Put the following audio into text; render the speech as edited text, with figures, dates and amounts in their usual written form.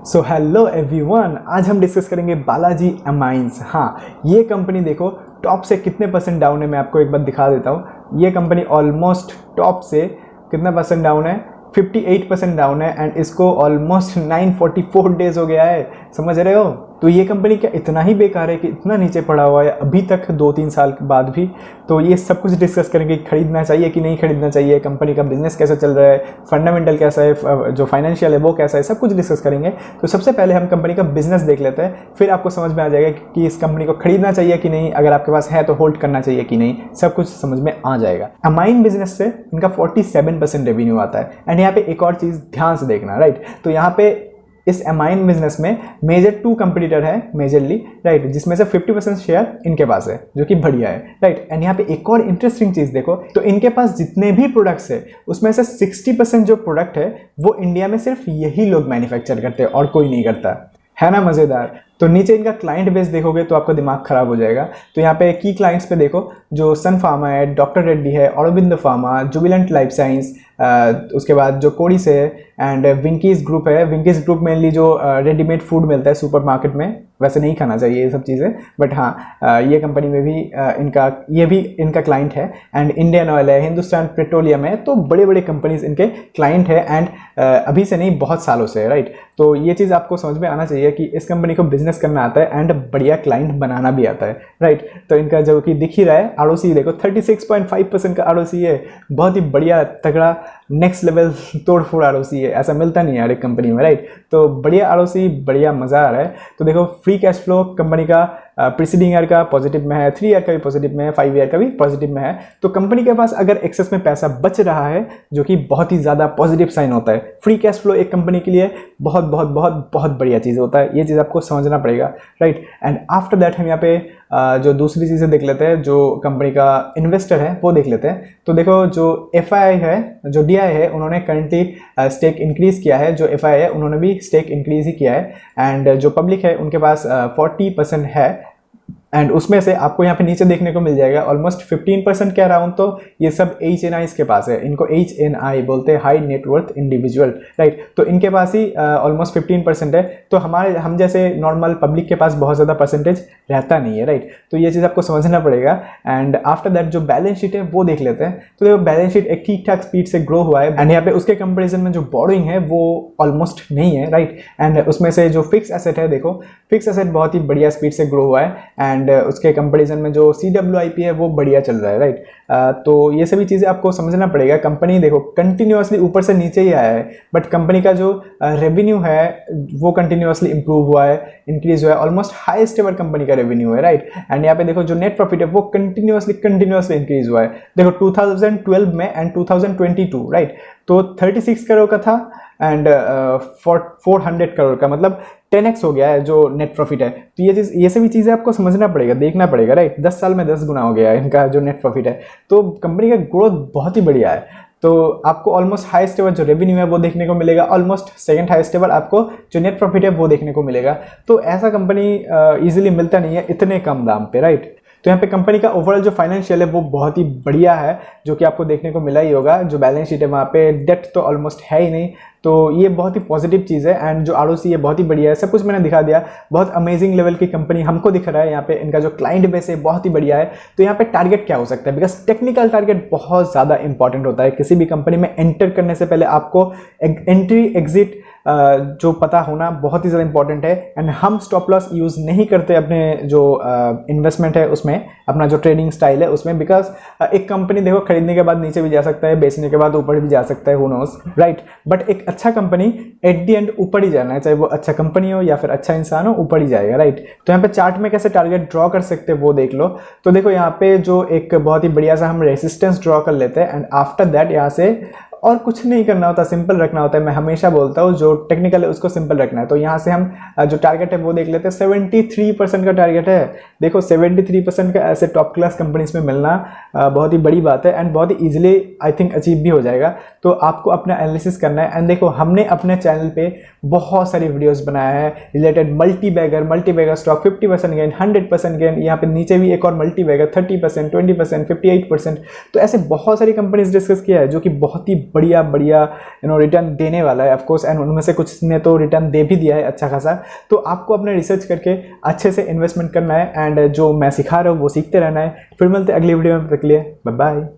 So hello everyone, आज हम discuss करेंगे बालाजी एमाइंस। हाँ, ये कंपनी देखो टॉप से कितने परसेंट डाउन है, मैं आपको एक बार दिखा देता हूँ। ये कंपनी ऑलमोस्ट टॉप से कितना परसेंट डाउन है, 58% डाउन है एंड इसको ऑलमोस्ट 944 डेज हो गया है। समझ रहे हो? तो ये कंपनी क्या इतना ही बेकार है कि इतना नीचे पड़ा हुआ है अभी तक 2-3 साल के बाद भी। तो ये सब कुछ डिस्कस करेंगे, खरीदना चाहिए कि नहीं खरीदना चाहिए, कंपनी का बिजनेस कैसा चल रहा है, फंडामेंटल कैसा है, जो फाइनेंशियल है वो कैसा है, सब कुछ डिस्कस करेंगे। तो सबसे पहले हम कंपनी का बिजनेस देख लेते हैं, फिर आपको समझ में आ जाएगा कि इस कंपनी को खरीदना चाहिए कि नहीं, अगर आपके पास है तो होल्ड करना चाहिए कि नहीं, सब कुछ समझ में आ जाएगा। अमाइन बिजनेस से इनका 47% रेवेन्यू आता है। एंड यहाँ पे एक और चीज़ ध्यान से देखना, राइट। तो यहाँ पे इस अमाइन बिजनेस में मेजर 2 कंपटीटर है मेजरली, राइट, जिसमें से 50% शेयर इनके पास है, जो कि बढ़िया है, राइट। एंड यहाँ पे एक और इंटरेस्टिंग चीज़ देखो, तो इनके पास जितने भी प्रोडक्ट्स है उसमें से 60% जो प्रोडक्ट है वो इंडिया में सिर्फ यही लोग मैन्युफैक्चर करते हैं और कोई नहीं करता है ना। मज़ेदार। तो नीचे इनका क्लाइंट बेस देखोगे तो आपका दिमाग खराब हो जाएगा। तो यहाँ पे की क्लाइंट्स पे देखो, जो सन फार्मा है, डॉक्टर रेड्डी है, ऑरोबिंद फार्मा, जुबिलेंट लाइफ साइंस, उसके बाद जो कोडिस है एंड विंकीज ग्रुप है। विंकीज ग्रुप मेनली जो रेडीमेड फूड मिलता है सुपरमार्केट में, वैसे नहीं खाना चाहिए ये सब चीज़ें, बट हाँ ये कंपनी में भी इनका क्लाइंट है। एंड इंडियन ऑयल है, हिंदुस्तान पेट्रोलियम है। तो बड़े बड़े कंपनीज इनके क्लाइंट है एंड अभी से नहीं बहुत सालों से है, राइट। तो ये चीज़ आपको समझ में आना चाहिए कि इस कंपनी को बिजनेस करना आता है एंड बढ़िया क्लाइंट बनाना भी आता है, राइट। तो इनका जो कि दिख ही रहा है आरओसी देखो 36.5% का आरओसी है, बहुत ही बढ़िया तगड़ा नेक्स्ट लेवल तोड़ फोड़ आरओसी है, ऐसा मिलता नहीं है हर एक कंपनी में, राइट। तो बढ़िया आरओसी, बढ़िया मज़ा आ रहा है। तो देखो फ्री कैश फ्लो कंपनी का प्रीसीडिंग ईयर का पॉजिटिव में है, 3 ईयर का भी पॉजिटिव में है, 5 ईयर का भी पॉजिटिव में है। तो कंपनी के पास अगर एक्सेस में पैसा बच रहा है, जो कि बहुत ही ज़्यादा पॉजिटिव साइन होता है। फ्री कैश फ्लो एक कंपनी के लिए बहुत बहुत बहुत बहुत बढ़िया चीज़ होता है, ये चीज़ आपको समझना पड़ेगा, राइट। एंड आफ्टर दैट हम यहाँ पे जो दूसरी चीज़ें देख लेते हैं, जो कंपनी का इन्वेस्टर है वो देख लेते हैं। तो देखो जो FII है, जो DI है, उन्होंने करंटली स्टेक इंक्रीज़ किया है, जो FII है उन्होंने भी स्टेक इंक्रीज़ ही किया है। एंड जो पब्लिक है उनके पास 40% है। एंड उसमें से आपको यहाँ पे नीचे देखने को मिल जाएगा ऑलमोस्ट 15% के अराउंड तो ये सब HNIs के पास है। इनको HNI बोलते हैं, हाई नेटवर्थ इंडिविजुअल, राइट। तो इनके पास ही ऑलमोस्ट 15% है। तो हम जैसे नॉर्मल पब्लिक के पास बहुत ज़्यादा परसेंटेज रहता नहीं है, राइट। तो ये चीज़ आपको समझना पड़ेगा। एंड आफ्टर दैट जो बैलेंस शीट है वो देख लेते हैं। तो देखो बैलेंस शीट एक ठीक ठाक स्पीड से ग्रो हुआ है एंड यहाँ पे उसके कंपेरिजन में जो बोरोइंग है वो ऑलमोस्ट नहीं है, राइट। एंड उसमें से जो फिक्स एसेट है, देखो फिक्स एसेट बहुत ही बढ़िया स्पीड से ग्रो हुआ है एंड उसके कंपैरिजन में जो CWIP है वो बढ़िया चल रहा है, राइट। तो ये सभी चीज़ें आपको समझना पड़ेगा। कंपनी देखो कंटिन्यूअसली ऊपर से नीचे ही आया है, बट कंपनी का जो रेवेन्यू है वो कंटिन्यूअसली इंप्रूव हुआ है, इंक्रीज हुआ है, ऑलमोस्ट हाईएस्ट एवर कंपनी का रेवेन्यू है, राइट। एंड यहाँ पे देखो जो नेट प्रॉफिट है वो कंटिन्यूअसली इंक्रीज हुआ है। देखो 2012 में एंड 2022, राइट। तो 36 करोड़ का था एंड 400 करोड़ का, मतलब 10x हो गया है जो नेट प्रॉफिट है। तो ये सभी चीज़ें आपको समझना पड़ेगा, देखना पड़ेगा, राइट। 10 साल में 10 गुना हो गया है इनका जो नेट प्रॉफिट है। तो कंपनी का ग्रोथ बहुत ही बढ़िया है। तो आपको ऑलमोस्ट हाईएस्ट एवर जो रेवेन्यू है वो देखने को मिलेगा, ऑलमोस्ट सेकंड हाईएस्ट एवर आपको जो नेट प्रॉफिट है वो देखने को मिलेगा। तो ऐसा कंपनी ईजिली मिलता नहीं है इतने कम दाम पे, राइट। तो यहाँ पे कंपनी का ओवरऑल जो फाइनेंशियल है वो बहुत ही बढ़िया है, जो कि आपको देखने को मिला ही होगा। जो बैलेंस शीट है वहाँ पे डेट तो ऑलमोस्ट है ही नहीं, तो ये बहुत ही पॉजिटिव चीज़ है। एंड जो आरओसी है बहुत ही बढ़िया है, सब कुछ मैंने दिखा दिया। बहुत अमेजिंग लेवल की कंपनी हमको दिख रहा है यहाँ पे। इनका जो क्लाइंट बेस है बहुत ही बढ़िया है। तो यहाँ पे टारगेट क्या हो सकता है, बिकॉज टेक्निकल टारगेट बहुत ज़्यादा इंपॉर्टेंट होता है। किसी भी कंपनी में एंटर करने से पहले आपको एंट्री एग्जिट जो पता होना बहुत ही ज़्यादा इंपॉर्टेंट है। एंड हम स्टॉप लॉस यूज़ नहीं करते अपने जो इन्वेस्टमेंट है उसमें, अपना जो ट्रेडिंग स्टाइल है उसमें, बिकॉज एक कंपनी देखो खरीदने के बाद नीचे भी जा सकता है, बेचने के बाद ऊपर भी जा सकता है, हु नोस, राइट। बट एक अच्छा कंपनी एट दी एंड ऊपर ही जाना है, चाहे वो अच्छा कंपनी हो या फिर अच्छा इंसान हो, ऊपर ही जाएगा, राइट। तो यहाँ पे चार्ट में कैसे टारगेट ड्रॉ कर सकते हैं वो देख लो। तो देखो यहाँ पे जो एक बहुत ही बढ़िया सा हम रेसिस्टेंस ड्रॉ कर लेते हैं एंड आफ्टर दैट यहाँ से और कुछ नहीं करना होता, सिंपल रखना होता है। मैं हमेशा बोलता हूँ जो टेक्निकल है उसको सिंपल रखना है। तो यहाँ से हम जो टारगेट है वो देख लेते हैं, 73% का टारगेट है। देखो 73% का ऐसे टॉप क्लास कंपनीज में मिलना बहुत ही बड़ी बात है एंड बहुत ही ईजिली आई थिंक अचीव भी हो जाएगा। तो आपको अपना एनालिसिस करना है। एंड देखो हमने अपने चैनल पे बहुत सारी वीडियोस बनाया है related multi bagger stock 50% gain, 100% gain. यहाँ पे नीचे भी एक और मल्टी बैगर 30%, 20%, 58%। तो ऐसे बहुत सारी कंपनीज डिस्कस किया है जो कि बहुत ही बढ़िया बढ़िया रिटर्न देने वाला है ऑफकोर्स, एंड उनमें से कुछ ने तो रिटर्न दे भी दिया है अच्छा खासा। तो आपको अपने रिसर्च करके अच्छे से इन्वेस्टमेंट करना है, एंड जो मैं सिखा रहा हूँ वो सीखते रहना है। फिर मिलते हैं अगली वीडियो में, तक के लिए बाय बाय।